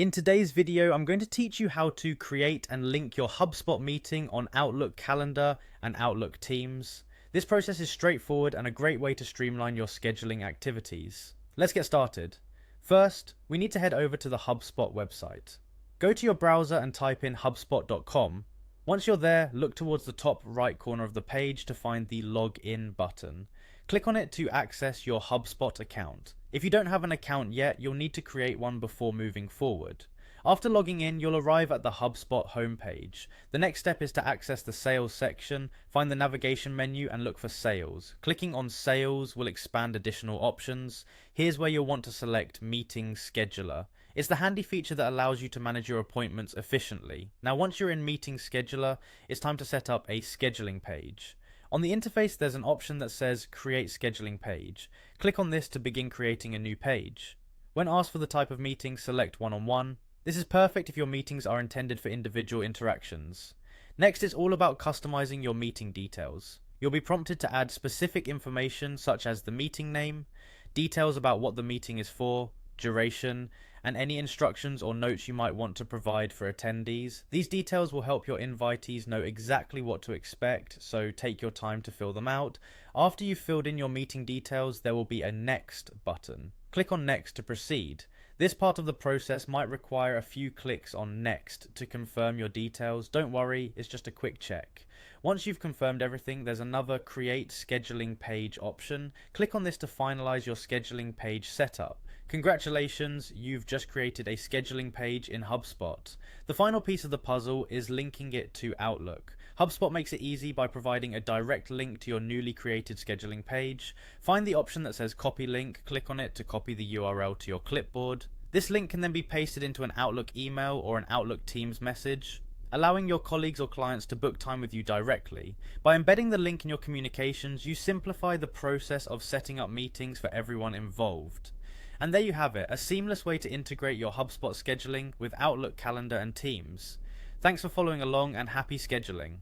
In today's video, I'm going to teach you how to create and link your HubSpot meeting on Outlook Calendar and Outlook Teams. This process is straightforward and a great way to streamline your scheduling activities. Let's get started. First, we need to head over to the HubSpot website. Go to your browser and type in hubspot.com. Once you're there, look towards the top right corner of the page to find the Login button. Click on it to access your HubSpot account. If you don't have an account yet, you'll need to create one before moving forward. After logging in, you'll arrive at the HubSpot homepage. The next step is to access the Sales section, find the navigation menu and look for Sales. Clicking on Sales will expand additional options. Here's where you'll want to select Meeting Scheduler. It's the handy feature that allows you to manage your appointments efficiently. Now once you're in Meeting Scheduler, it's time to set up a scheduling page. On the interface, there's an option that says Create Scheduling Page. Click on this to begin creating a new page. When asked for the type of meeting, select one-on-one. This is perfect if your meetings are intended for individual interactions. Next, it's all about customizing your meeting details. You'll be prompted to add specific information such as the meeting name, details about what the meeting is for, duration, and any instructions or notes you might want to provide for attendees. These details will help your invitees know exactly what to expect, so take your time to fill them out. After you've filled in your meeting details, there will be a Next button. Click on Next to proceed. This part of the process might require a few clicks on Next to confirm your details. Don't worry, it's just a quick check. Once you've confirmed everything, there's another Create Scheduling Page option. Click on this to finalize your scheduling page setup. Congratulations, you've just created a scheduling page in HubSpot. The final piece of the puzzle is linking it to Outlook. HubSpot makes it easy by providing a direct link to your newly created scheduling page. Find the option that says Copy Link, click on it to copy the URL to your clipboard. This link can then be pasted into an Outlook email or an Outlook Teams message, allowing your colleagues or clients to book time with you directly. By embedding the link in your communications, you simplify the process of setting up meetings for everyone involved. And there you have it, a seamless way to integrate your HubSpot scheduling with Outlook Calendar and Teams. Thanks for following along and happy scheduling.